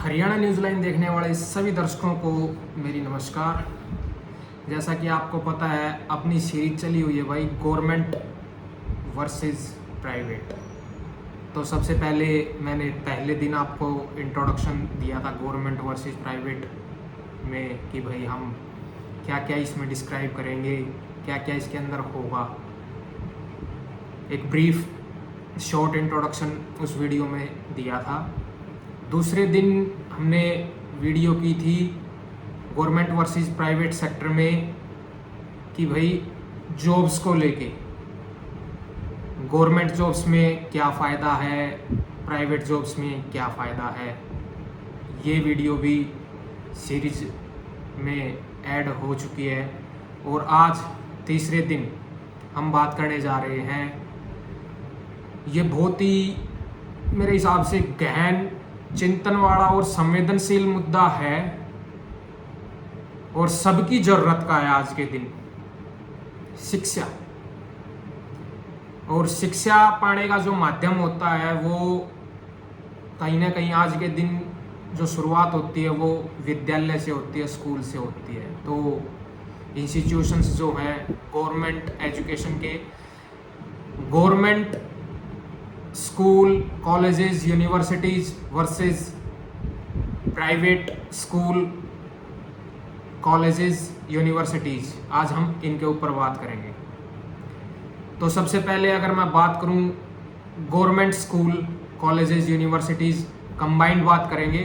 Haryana news line देखने वाले सभी दर्शकों को मेरी नमस्कार। जैसा कि आपको पता है अपनी सीरीज चली हुई है भाई गवर्नमेंट वर्सेस प्राइवेट। तो सबसे पहले मैंने पहले दिन आपको इंट्रोडक्शन दिया था गवर्नमेंट वर्सेस प्राइवेट में कि भाई हम क्या क्या इसमें डिस्क्राइब करेंगे, क्या क्या इसके अंदर होगा। एक ब्रीफ शॉर्ट इंट्रोडक्शन उस वीडियो में दिया था। दूसरे दिन हमने वीडियो की थी गवर्नमेंट वर्सेस प्राइवेट सेक्टर में कि भाई जॉब्स को लेके गवर्नमेंट जॉब्स में क्या फ़ायदा है, प्राइवेट जॉब्स में क्या फ़ायदा है। ये वीडियो भी सीरीज में ऐड हो चुकी है और आज तीसरे दिन हम बात करने जा रहे हैं। ये बहुत ही मेरे हिसाब से गहन, चिंतन वाला और संवेदनशील मुद्दा है और सबकी ज़रूरत का है आज के दिन। शिक्षा और शिक्षा पाने का जो माध्यम होता है वो कहीं ना कहीं आज के दिन जो शुरुआत होती है वो विद्यालय से होती है, स्कूल से होती है। तो इंस्टीट्यूशंस जो हैं गवर्नमेंट एजुकेशन के, government school, colleges, universities versus private school, colleges, universities, आज हम इनके ऊपर बात करेंगे। तो सबसे पहले अगर मैं बात करूं government school, colleges, universities combined बात करेंगे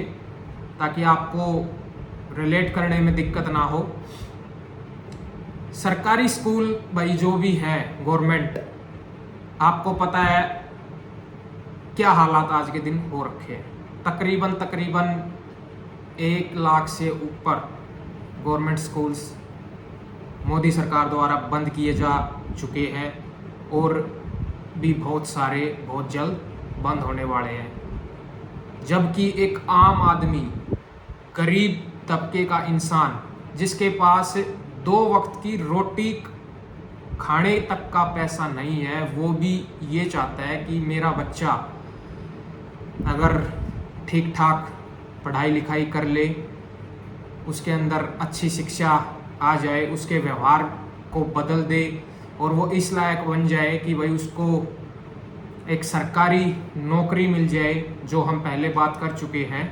ताकि आपको रिलेट करने में दिक्कत ना हो। सरकारी स्कूल भाई जो भी हैं गवर्नमेंट, आपको पता है क्या हालात आज के दिन हो रखे हैं। तकरीबन 1 लाख से ऊपर गवर्नमेंट स्कूल्स मोदी सरकार द्वारा बंद किए जा चुके हैं और भी बहुत सारे बहुत जल्द बंद होने वाले हैं। जबकि एक आम आदमी, गरीब तबके का इंसान जिसके पास 2 वक्त की रोटी खाने तक का पैसा नहीं है, वो भी ये चाहता है कि मेरा बच्चा अगर ठीक ठाक पढ़ाई लिखाई कर ले, उसके अंदर अच्छी शिक्षा आ जाए, उसके व्यवहार को बदल दे और वो इस लायक बन जाए कि भाई उसको एक सरकारी नौकरी मिल जाए, जो हम पहले बात कर चुके हैं।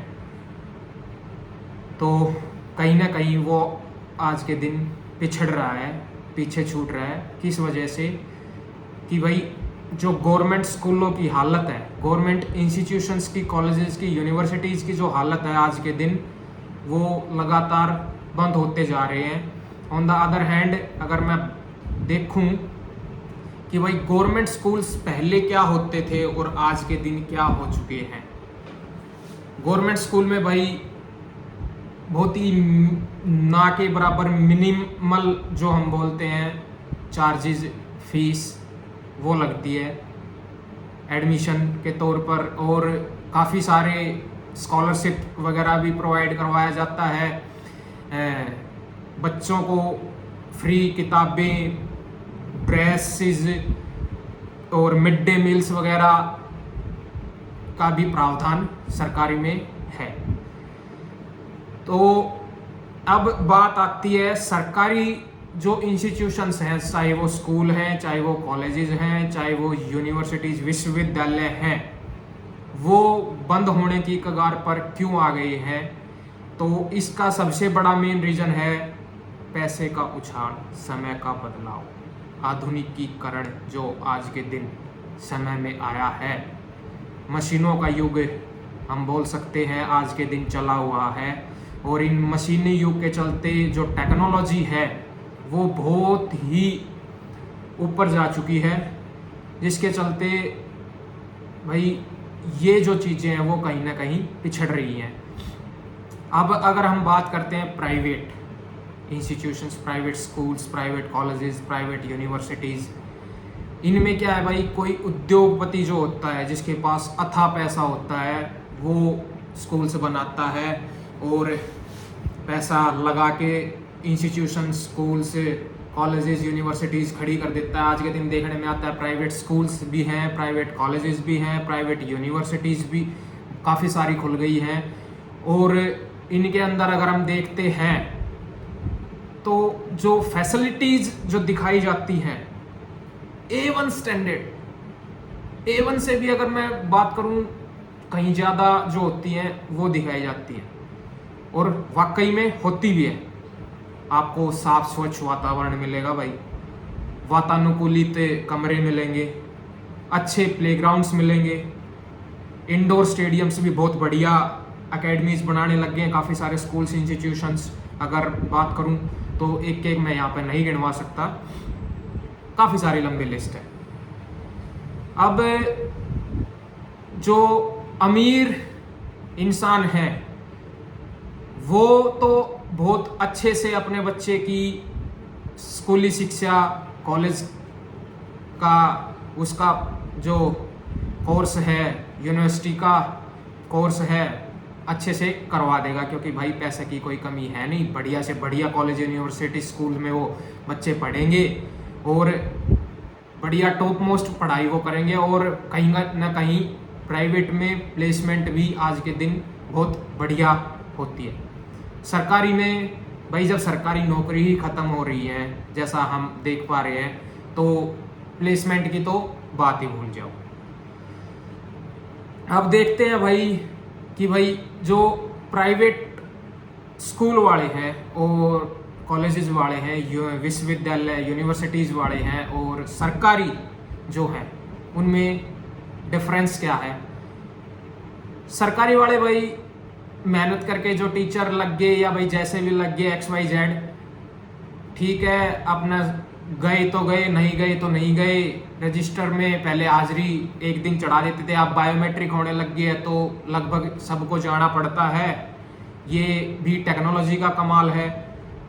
तो कहीं ना कहीं वो आज के दिन पिछड़ रहा है, पीछे छूट रहा है। किस वजह से कि भाई जो गवर्नमेंट स्कूलों की हालत है, गवर्नमेंट इंस्टीट्यूशंस की, कॉलेजेस की, यूनिवर्सिटीज़ की जो हालत है आज के दिन, वो लगातार बंद होते जा रहे हैं। ऑन द अदर हैंड अगर मैं देखूं कि भाई गवर्नमेंट स्कूल्स पहले क्या होते थे और आज के दिन क्या हो चुके हैं। गवर्नमेंट स्कूल में भाई बहुत ही ना के बराबर मिनिमल जो हम बोलते हैं चार्जेस, फीस वो लगती है एडमिशन के तौर पर, और काफ़ी सारे स्कॉलरशिप वगैरह भी प्रोवाइड करवाया जाता है। बच्चों को फ्री किताबें, ड्रेसेस और मिड डे मील्स वगैरह का भी प्रावधान सरकारी में है। तो अब बात आती है सरकारी जो इंस्टीट्यूशंस हैं, चाहे वो स्कूल हैं, चाहे वो कॉलेजेस हैं, चाहे वो यूनिवर्सिटीज़, विश्वविद्यालय हैं, वो बंद होने की कगार पर क्यों आ गए हैं। तो इसका सबसे बड़ा मेन रीज़न है पैसे का उछाल, समय का बदलाव, आधुनिकीकरण जो आज के दिन समय में आया है। मशीनों का युग हम बोल सकते हैं आज के दिन चला हुआ है और इन मशीनी युग के चलते जो टेक्नोलॉजी है वो बहुत ही ऊपर जा चुकी है, जिसके चलते भाई ये जो चीज़ें हैं वो कहीं ना कहीं पिछड़ रही हैं। अब अगर हम बात करते हैं private institutions, private schools, private colleges, private universities, इनमें क्या है भाई, कोई उद्योगपति जो होता है जिसके पास अथाह पैसा होता है वो स्कूल्स बनाता है और पैसा लगा के इंस्टीट्यूशन, स्कूल्स, कॉलेजेस, यूनिवर्सिटीज़ खड़ी कर देता है। आज के दिन देखने में आता है प्राइवेट स्कूल्स भी हैं, प्राइवेट कॉलेजेस भी हैं, प्राइवेट यूनिवर्सिटीज़ भी काफ़ी सारी खुल गई हैं और इनके अंदर अगर हम देखते हैं तो जो फैसिलिटीज़ जो दिखाई जाती हैं A1 स्टैंडर्ड, A1 से भी अगर मैं बात करूं कहीं ज़्यादा जो होती हैं वो दिखाई जाती हैं, और वाकई में होती भी है। आपको साफ स्वच्छ वातावरण मिलेगा भाई, वातानुकूलित कमरे मिलेंगे, अच्छे प्लेग्राउंड्स मिलेंगे, इंडोर स्टेडियम्स भी बहुत बढ़िया एकेडमीज बनाने लग गए हैं काफ़ी सारे स्कूल्स इंस्टीट्यूशंस। अगर बात करूं तो एक एक मैं यहाँ पे नहीं गिनवा सकता, काफ़ी सारी लंबी लिस्ट है। अब जो अमीर इंसान है वो तो बहुत अच्छे से अपने बच्चे की स्कूली शिक्षा, कॉलेज का उसका जो कोर्स है, यूनिवर्सिटी का कोर्स है, अच्छे से करवा देगा, क्योंकि भाई पैसे की कोई कमी है नहीं। बढ़िया से बढ़िया कॉलेज, यूनिवर्सिटी, स्कूल में वो बच्चे पढ़ेंगे और बढ़िया टॉप मोस्ट पढ़ाई वो करेंगे, और कहीं ना कहीं प्राइवेट में प्लेसमेंट भी आज के दिन बहुत बढ़िया होती है। सरकारी में भाई जब सरकारी नौकरी ही ख़त्म हो रही है जैसा हम देख पा रहे हैं, तो प्लेसमेंट की तो बात ही भूल जाओ। अब देखते हैं भाई कि भाई जो प्राइवेट स्कूल वाले हैं और कॉलेजेस वाले हैं, विश्वविद्यालय, यूनिवर्सिटीज़ वाले हैं, और सरकारी जो हैं उनमें डिफरेंस क्या है। सरकारी वाले भाई मेहनत करके जो टीचर लग गए या भाई जैसे भी लग गए XYZ, ठीक है, अपना गए तो गए, नहीं गए तो नहीं गए। रजिस्टर में पहले हाजिरी एक दिन चढ़ा देते थे, अब बायोमेट्रिक होने लग गया है तो लगभग सबको जाना पड़ता है। ये भी टेक्नोलॉजी का कमाल है।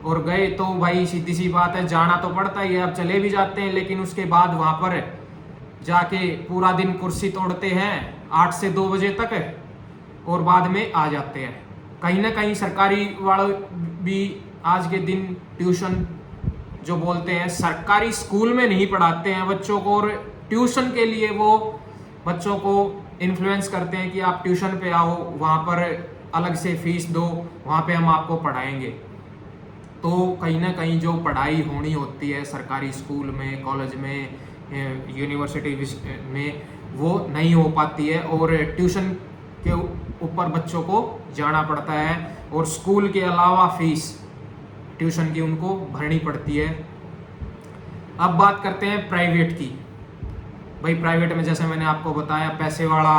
और गए तो भाई सीधी सी बात है, जाना तो पड़ता ही है। अब चले भी जाते हैं लेकिन उसके बाद वहाँ पर जाके पूरा दिन कुर्सी तोड़ते हैं 8 से 2 बजे तक, और बाद में आ जाते हैं। कहीं ना कहीं सरकारी वाले भी आज के दिन ट्यूशन जो बोलते हैं, सरकारी स्कूल में नहीं पढ़ाते हैं बच्चों को, और ट्यूशन के लिए वो बच्चों को इन्फ्लुएंस करते हैं कि आप ट्यूशन पे आओ, वहाँ पर अलग से फीस दो, वहाँ पे हम आपको पढ़ाएंगे। तो कहीं ना कहीं जो पढ़ाई होनी होती है सरकारी स्कूल में, कॉलेज में, यूनिवर्सिटी में, वो नहीं हो पाती है, और ट्यूशन के ऊपर बच्चों को जाना पड़ता है, और स्कूल के अलावा फीस ट्यूशन की उनको भरनी पड़ती है। अब बात करते हैं प्राइवेट की। भाई प्राइवेट में जैसे मैंने आपको बताया, पैसे वाला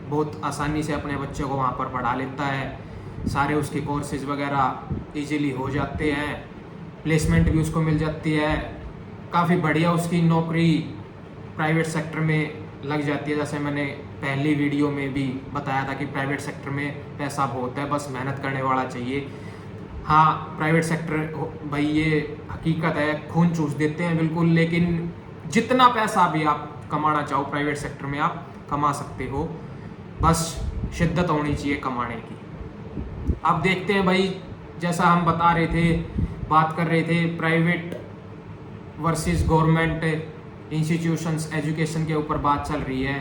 बहुत आसानी से अपने बच्चों को वहाँ पर पढ़ा लेता है, सारे उसके कोर्सेज वगैरह इजीली हो जाते हैं, प्लेसमेंट भी उसको मिल जाती है, काफ़ी बढ़िया उसकी नौकरी प्राइवेट सेक्टर में लग जाती है। जैसे मैंने पहली वीडियो में भी बताया था कि प्राइवेट सेक्टर में पैसा बहुत है, बस मेहनत करने वाला चाहिए। हाँ, प्राइवेट सेक्टर भाई ये हकीकत है, खून चूस देते हैं बिल्कुल, लेकिन जितना पैसा भी आप कमाना चाहो प्राइवेट सेक्टर में आप कमा सकते हो, बस शिद्दत होनी चाहिए कमाने की। अब देखते हैं भाई, जैसा हम बता रहे थे, बात कर रहे थे private versus government institutions, education के ऊपर बात चल रही है।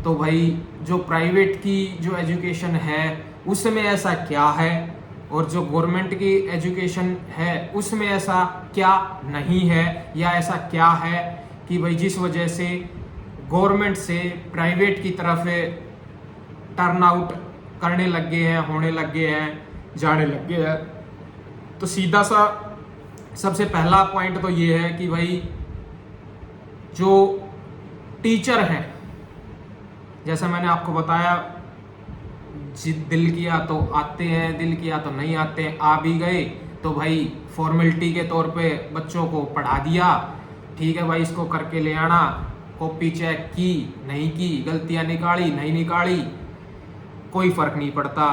तो भाई जो प्राइवेट की जो एजुकेशन है उसमें ऐसा क्या है, और जो गवर्नमेंट की एजुकेशन है उसमें ऐसा क्या नहीं है, या ऐसा क्या है कि भाई जिस वजह से गवर्नमेंट से प्राइवेट की तरफ टर्न आउट करने लग गए हैं, होने लग गए हैं, जाने लग गए हैं। तो सीधा सा सबसे पहला पॉइंट तो ये है कि भाई जो टीचर हैं, जैसा मैंने आपको बताया, दिल किया तो आते हैं, दिल किया तो नहीं आते हैं। आ भी गए तो भाई फॉर्मेलिटी के तौर पे बच्चों को पढ़ा दिया, ठीक है भाई इसको करके ले आना, कॉपी चेक की नहीं की, गलतियां निकाली नहीं निकाली, कोई फ़र्क नहीं पड़ता।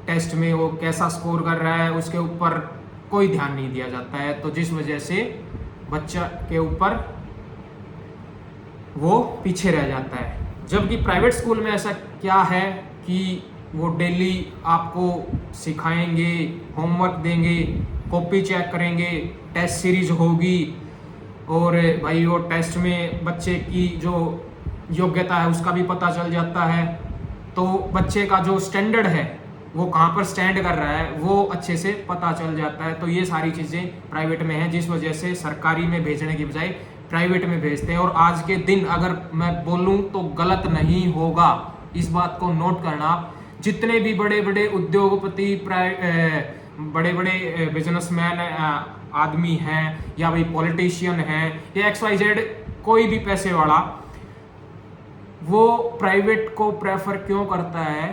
टेस्ट में वो कैसा स्कोर कर रहा है उसके ऊपर कोई ध्यान नहीं दिया जाता है, तो जिस वजह से बच्चा के ऊपर वो पीछे रह जाता है। जबकि प्राइवेट स्कूल में ऐसा क्या है कि वो डेली आपको सिखाएंगे, होमवर्क देंगे, कॉपी चेक करेंगे, टेस्ट सीरीज होगी, और भाई वो टेस्ट में बच्चे की जो योग्यता है उसका भी पता चल जाता है। तो बच्चे का जो स्टैंडर्ड है वो कहाँ पर स्टैंड कर रहा है वो अच्छे से पता चल जाता है। तो ये सारी चीज़ें प्राइवेट में हैं, जिस वजह से सरकारी में भेजने की बजाय प्राइवेट में भेजते हैं। और आज के दिन अगर मैं बोलूँ तो गलत नहीं होगा, इस बात को नोट करना आप। जितने भी बड़े बड़े उद्योगपति, बड़े बड़े बिजनेसमैन आदमी हैं, या भाई पॉलिटिशियन हैं, या XYZ कोई भी पैसे वाला, वो प्राइवेट को प्रेफर क्यों करता है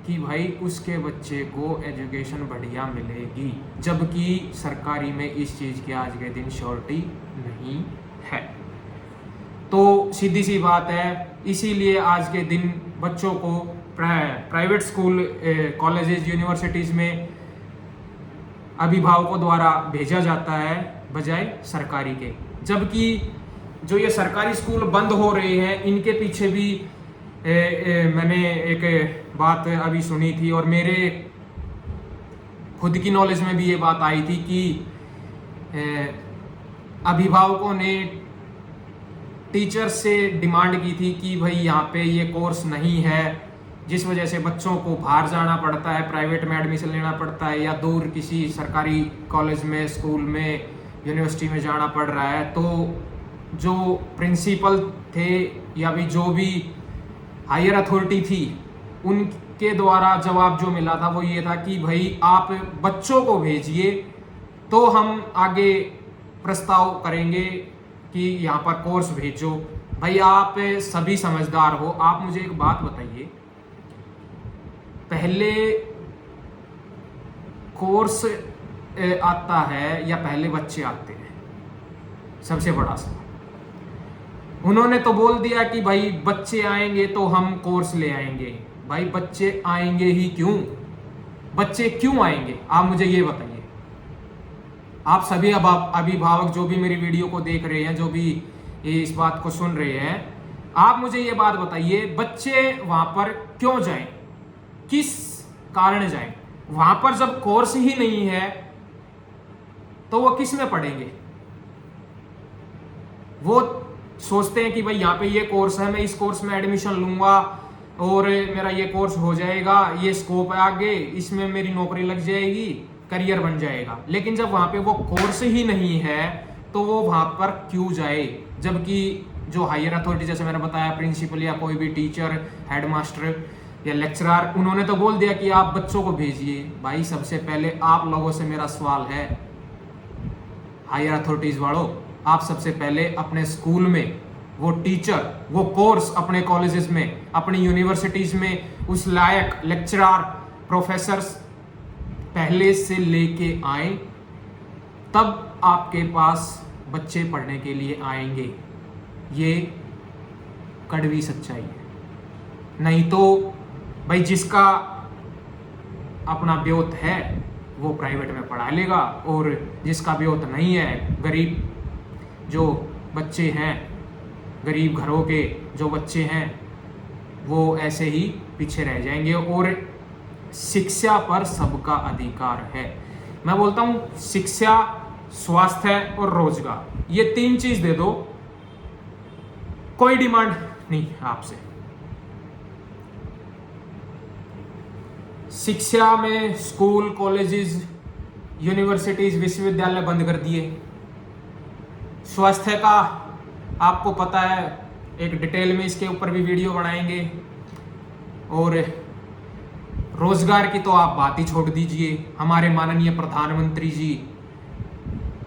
कि भाई उसके बच्चे को एजुकेशन बढ़िया मिलेगी, जबकि सरकारी में इस चीज़ की आज के दिन श्योरिटी नहीं है। तो सीधी सी बात है, इसीलिए आज के दिन बच्चों को प्राइवेट स्कूल, कॉलेजेस, यूनिवर्सिटीज़ में अभिभावकों द्वारा भेजा जाता है बजाय सरकारी के। जबकि जो ये सरकारी स्कूल बंद हो रहे हैं, इनके पीछे भी मैंने एक बात अभी सुनी थी, और मेरे खुद की नॉलेज में भी ये बात आई थी कि अभिभावकों ने टीचर से डिमांड की थी कि भाई यहाँ पे ये कोर्स नहीं है, जिस वजह से बच्चों को बाहर जाना पड़ता है, प्राइवेट में एडमिशन लेना पड़ता है, या दूर किसी सरकारी कॉलेज में, स्कूल में, यूनिवर्सिटी में जाना पड़ रहा है। तो जो प्रिंसिपल थे या भी जो भी हायर अथॉरिटी थी, उनके द्वारा जवाब जो मिला था वो ये था कि भाई आप बच्चों को भेजिए तो हम आगे प्रस्ताव करेंगे कि यहाँ पर कोर्स भेजो। भाई आप सभी समझदार हो, आप मुझे एक बात बताइए, पहले कोर्स आता है या पहले बच्चे आते हैं? सबसे बड़ा सवाल। उन्होंने तो बोल दिया कि भाई बच्चे आएंगे तो हम कोर्स ले आएंगे। भाई बच्चे आएंगे ही क्यों? बच्चे क्यों आएंगे, आप मुझे ये बताइए। आप सभी अभिभावक जो भी मेरी वीडियो को देख रहे हैं, जो भी इस बात को सुन रहे हैं, आप मुझे ये बात बताइए, बच्चे वहां पर क्यों जाएं, किस कारण जाएं? वहां पर जब कोर्स ही नहीं है तो वो किस में पढ़ेंगे? वो सोचते हैं कि भाई यहाँ पे ये कोर्स है, मैं इस कोर्स में एडमिशन लूंगा और मेरा ये कोर्स हो जाएगा, ये स्कोप है आगे, इसमें मेरी नौकरी लग जाएगी, करियर बन जाएगा। लेकिन जब वहां पे वो कोर्स ही नहीं है तो वो वहां पर क्यों जाए? जबकि जो हायर अथॉरिटी, जैसे मैंने बताया, प्रिंसिपल या कोई भी टीचर, हेडमास्टर या लेक्चरर, उन्होंने तो बोल दिया कि आप बच्चों को भेजिए। भाई सबसे पहले आप लोगों से मेरा सवाल है, हायर अथॉरिटीज वालों, आप सबसे पहले अपने स्कूल में वो टीचर, वो कोर्स अपने कॉलेजेस में, अपनी यूनिवर्सिटीज में उस लायक लेक्चरर, प्रोफेसर्स पहले से लेके आए, तब आपके पास बच्चे पढ़ने के लिए आएंगे। ये कड़वी सच्चाई है। नहीं तो भाई जिसका अपना ब्योत है वो प्राइवेट में पढ़ा लेगा, और जिसका ब्योत नहीं है, गरीब जो बच्चे हैं, गरीब घरों के जो बच्चे हैं, वो ऐसे ही पीछे रह जाएंगे। और शिक्षा पर सबका अधिकार है। मैं बोलता हूँ शिक्षा, स्वास्थ्य और रोजगार, ये तीन चीज दे दो, कोई डिमांड नहीं है आपसे। शिक्षा में स्कूल, कॉलेजेस, यूनिवर्सिटीज, विश्वविद्यालय बंद कर दिए। स्वास्थ्य का आपको पता है, एक डिटेल में इसके ऊपर भी वीडियो बनाएंगे। और रोजगार की तो आप बात ही छोड़ दीजिए। हमारे माननीय प्रधानमंत्री जी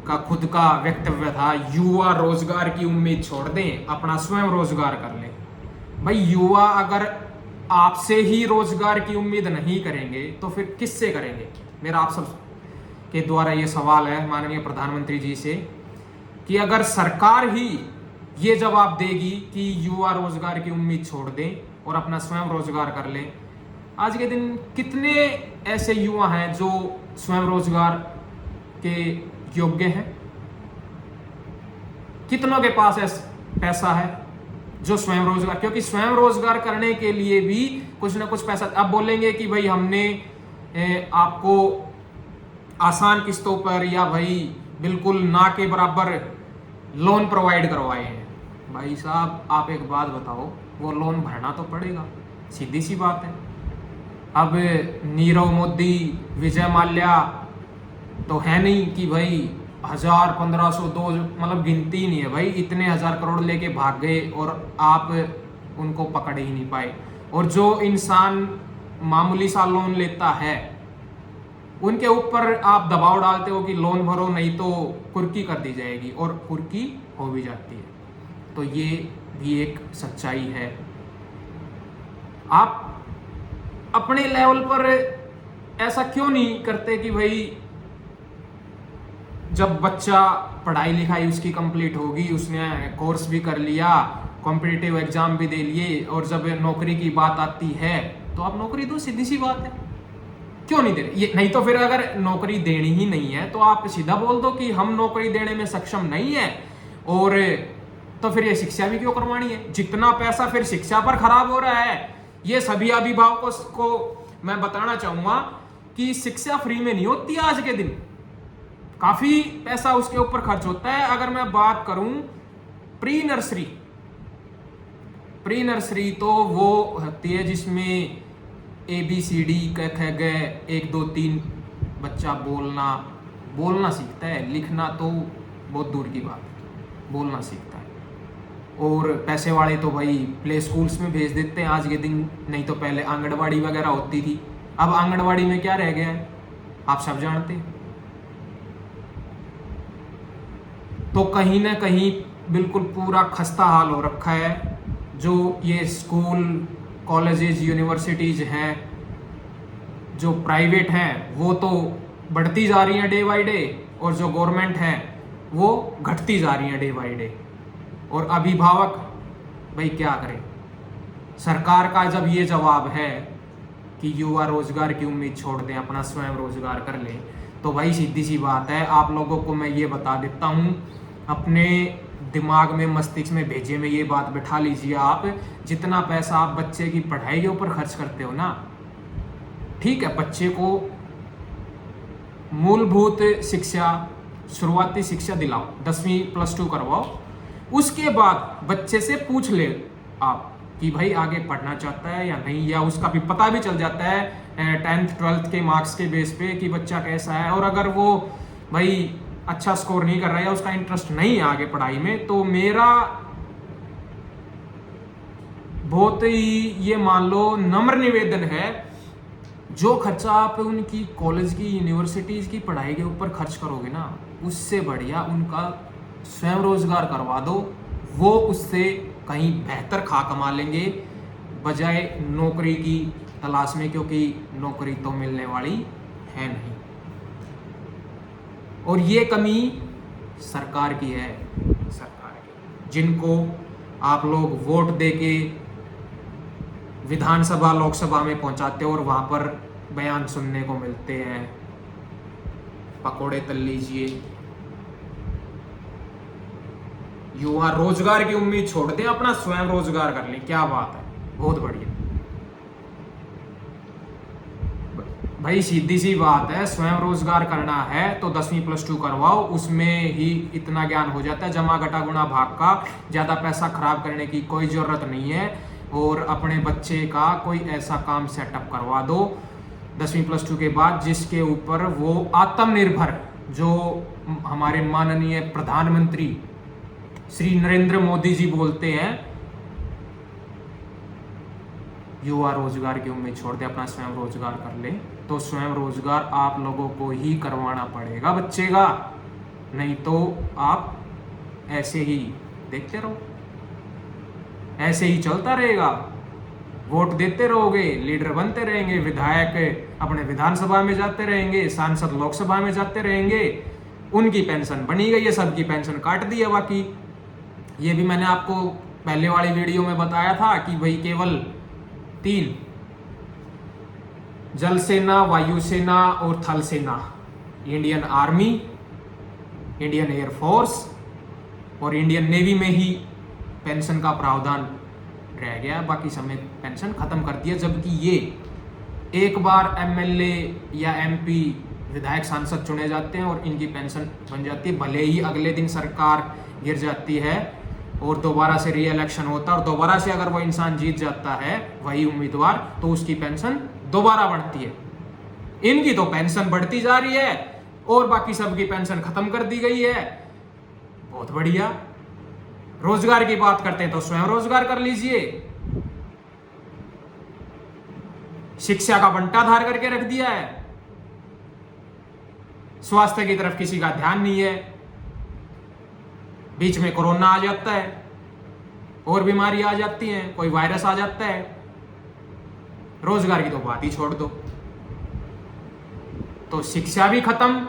का खुद का वक्तव्य था, युवा रोजगार की उम्मीद छोड़ दें, अपना स्वयं रोजगार कर लें। भाई युवा अगर आपसे ही रोजगार की उम्मीद नहीं करेंगे तो फिर किससे करेंगे? मेरा आप सब के द्वारा ये सवाल है माननीय प्रधानमंत्री जी से कि अगर सरकार ही ये जवाब देगी कि युवा रोजगार की उम्मीद छोड़ दें और अपना स्वयं रोजगार कर लें, आज के दिन कितने ऐसे युवा हैं जो स्वयं रोजगार के योग्य हैं? कितनों के पास पैसा है जो स्वयं रोजगार, क्योंकि स्वयं रोजगार करने के लिए भी कुछ ना कुछ पैसा। अब बोलेंगे कि भाई हमने आपको आसान किस्तों पर या भाई बिल्कुल ना के बराबर लोन प्रोवाइड करवाए हैं। भाई साहब आप एक बात बताओ, वो लोन भरना तो पड़ेगा, सीधी सी बात है। अब नीरव मोदी, विजय माल्या तो है नहीं कि भाई 1000, 1500, 2, मतलब गिनती ही नहीं है भाई, इतने 1000 करोड़ लेके भाग गए और आप उनको पकड़ ही नहीं पाए। और जो इंसान मामूली सा लोन लेता है उनके ऊपर आप दबाव डालते हो कि लोन भरो नहीं तो कुर्की कर दी जाएगी, और कुर्की हो भी जाती है। तो ये भी एक सच्चाई है। आप अपने लेवल पर ऐसा क्यों नहीं करते कि भाई जब बच्चा पढ़ाई लिखाई उसकी कंप्लीट होगी, उसने कोर्स भी कर लिया, कॉम्पिटिटिव एग्जाम भी दे लिए, और जब नौकरी की बात आती है तो आप नौकरी दो, सीधी सी बात है। क्यों नहीं दे रहे? ये नहीं तो फिर अगर नौकरी देनी ही नहीं है तो आप सीधा बोल दो कि हम नौकरी देने में सक्षम नहीं है, और तो फिर ये शिक्षा भी क्यों करवानी है? जितना पैसा फिर शिक्षा पर खराब हो रहा है, ये सभी अभिभावकों को मैं बताना चाहूंगा कि शिक्षा फ्री में नहीं होती आज के दिन, काफी पैसा उसके ऊपर खर्च होता है। अगर मैं बात करूं प्री नर्सरी तो वो होती है जिसमें ABCD क ख ग 1 2 3 बच्चा बोलना सीखता है, लिखना तो बहुत दूर की बात है, बोलना सीखता है। और पैसे वाले तो भाई प्ले स्कूल्स में भेज देते हैं आज के दिन, नहीं तो पहले आंगनबाड़ी वगैरह होती थी। अब आंगनबाड़ी में क्या रह गया है आप सब जानते हैं। तो कहीं ना कहीं बिल्कुल पूरा खस्ता हाल हो रखा है। जो ये स्कूल, कॉलेजेस, यूनिवर्सिटीज हैं जो प्राइवेट हैं वो तो बढ़ती जा रही हैं डे बाई डे, और जो गवर्नमेंट है वो घटती जा रही हैं डे बाई डे। और अभिभावक भाई क्या करें? सरकार का जब ये जवाब है कि युवा रोजगार की उम्मीद छोड़ दें, अपना स्वयं रोजगार कर लें, तो भाई सीधी सी बात है, आप लोगों को मैं ये बता देता हूँ, अपने दिमाग में, मस्तिष्क में, भेजे में ये बात बिठा लीजिए। आप जितना पैसा आप बच्चे की पढ़ाई के ऊपर खर्च करते हो ना, ठीक है, बच्चे को मूलभूत शिक्षा, शुरुआती शिक्षा दिलाओ, 10वीं +2 करवाओ, उसके बाद बच्चे से पूछ ले आप कि भाई आगे पढ़ना चाहता है या नहीं, या उसका भी पता भी चल जाता है 10th 12th के मार्क्स के बेस पे कि बच्चा कैसा है। और अगर वो भाई अच्छा स्कोर नहीं कर रहा है या उसका इंटरेस्ट नहीं है आगे पढ़ाई में, तो मेरा बहुत ही ये मान लो नम्र निवेदन है, जो खर्चा आप उनकी कॉलेज की, यूनिवर्सिटीज की पढ़ाई के ऊपर खर्च करोगे ना, उससे बढ़िया उनका स्वयं रोजगार करवा दो। वो उससे कहीं बेहतर खा कमा लेंगे बजाय नौकरी की तलाश में, क्योंकि नौकरी तो मिलने वाली है नहीं। और ये कमी सरकार की है, सरकार की, जिनको आप लोग वोट देके विधानसभा, लोकसभा में पहुंचाते हो और वहां पर बयान सुनने को मिलते हैं, पकोड़े तल लीजिए, युवा रोजगार की उम्मीद छोड़ दें, अपना स्वयं रोजगार कर लें। क्या बात है, बहुत बढ़िया भाई, सीधी सी बात है, स्वयं रोजगार करना है तो 10वीं +2 करवाओ, उसमें ही इतना ज्ञान हो जाता है, जमा घटा गुणा भाग का। ज्यादा पैसा खराब करने की कोई जरूरत नहीं है, और अपने बच्चे का कोई ऐसा काम सेटअप करवा दो 10वीं +2 के बाद जिसके ऊपर वो आत्मनिर्भर, जो हमारे माननीय प्रधानमंत्री श्री नरेंद्र मोदी जी बोलते हैं, युवा रोजगार की उम्मीद छोड़ दे, अपना स्वयं रोजगार कर ले। तो स्वयं रोजगार आप लोगों को ही करवाना पड़ेगा बच्चे का, नहीं तो आप ऐसे ही देखते रहो, ऐसे ही चलता रहेगा, वोट देते रहोगे, लीडर बनते रहेंगे, विधायक अपने विधानसभा में जाते रहेंगे, सांसद लोकसभा में जाते रहेंगे, उनकी पेंशन बनी गई है, सबकी पेंशन काट दी है। बाकी ये भी मैंने आपको पहले वाली वीडियो में बताया था कि भाई केवल 3, जल सेना, वायुसेना और थल सेना, इंडियन आर्मी, इंडियन एयरफोर्स और इंडियन नेवी में ही पेंशन का प्रावधान रह गया, बाकी समय पेंशन खत्म कर दिया। जबकि ये एक बार MLA या MP, विधायक, सांसद चुने जाते हैं और इनकी पेंशन बन जाती है, भले ही अगले दिन सरकार गिर जाती है, और दोबारा से री इलेक्शन होता है और दोबारा से अगर वो इंसान जीत जाता है वही उम्मीदवार, तो उसकी पेंशन दोबारा बढ़ती है। इनकी तो पेंशन बढ़ती जा रही है और बाकी सबकी पेंशन खत्म कर दी गई है। बहुत बढ़िया। रोजगार की बात करते हैं तो स्वयं रोजगार कर लीजिए। शिक्षा का बंटाधार करके रख दिया है। स्वास्थ्य की तरफ किसी का ध्यान नहीं है। बीच में कोरोना आ जाता है और बीमारी आ जाती हैं, कोई वायरस आ जाता है। रोजगार की तो बात ही छोड़ दो। तो शिक्षा भी खत्म,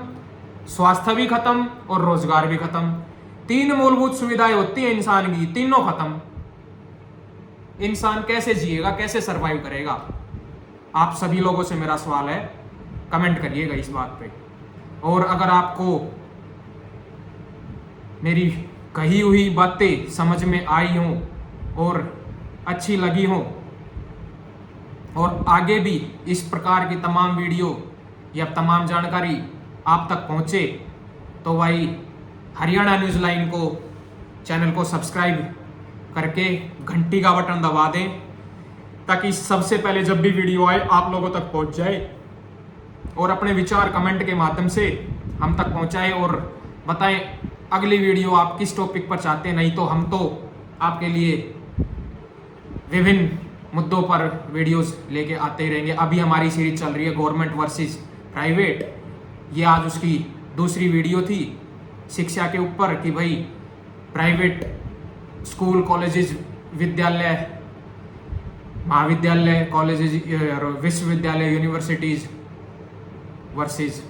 स्वास्थ्य भी खत्म और रोजगार भी खत्म। 3 मूलभूत सुविधाएं होती हैं इंसान की, तीनों खत्म। इंसान कैसे जिएगा, कैसे सरवाइव करेगा? आप सभी लोगों से मेरा सवाल है, कमेंट करिएगा इस बात पे। और अगर आपको मेरी कही हुई बातें समझ में आई हों और अच्छी लगी हों और आगे भी इस प्रकार की तमाम वीडियो या तमाम जानकारी आप तक पहुंचे, तो भाई हरियाणा न्यूज़ लाइन को चैनल को सब्सक्राइब करके घंटी का बटन दबा दें, ताकि सबसे पहले जब भी वीडियो आए आप लोगों तक पहुंच जाए। और अपने विचार कमेंट के माध्यम से हम तक पहुंचाएं और बताएं अगली वीडियो आप किस टॉपिक पर चाहते हैं। नहीं तो हम तो आपके लिए विभिन्न मुद्दों पर वीडियोस लेके आते ही रहेंगे। अभी हमारी सीरीज चल रही है गवर्नमेंट वर्सेस प्राइवेट। ये आज उसकी दूसरी वीडियो थी शिक्षा के ऊपर कि भाई प्राइवेट स्कूल, कॉलेजेस, विद्यालय, महाविद्यालय, कॉलेजेस, विश्वविद्यालय, यूनिवर्सिटीज वर्सेस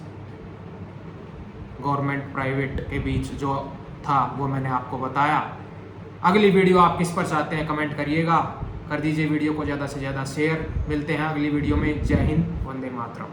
गवर्नमेंट प्राइवेट के बीच जो था वो मैंने आपको बताया। अगली वीडियो आप किस पर चाहते हैं कमेंट करिएगा, कर दीजिए वीडियो को ज़्यादा से ज़्यादा शेयर। मिलते हैं अगली वीडियो में। जय हिंद, वंदे मातरम।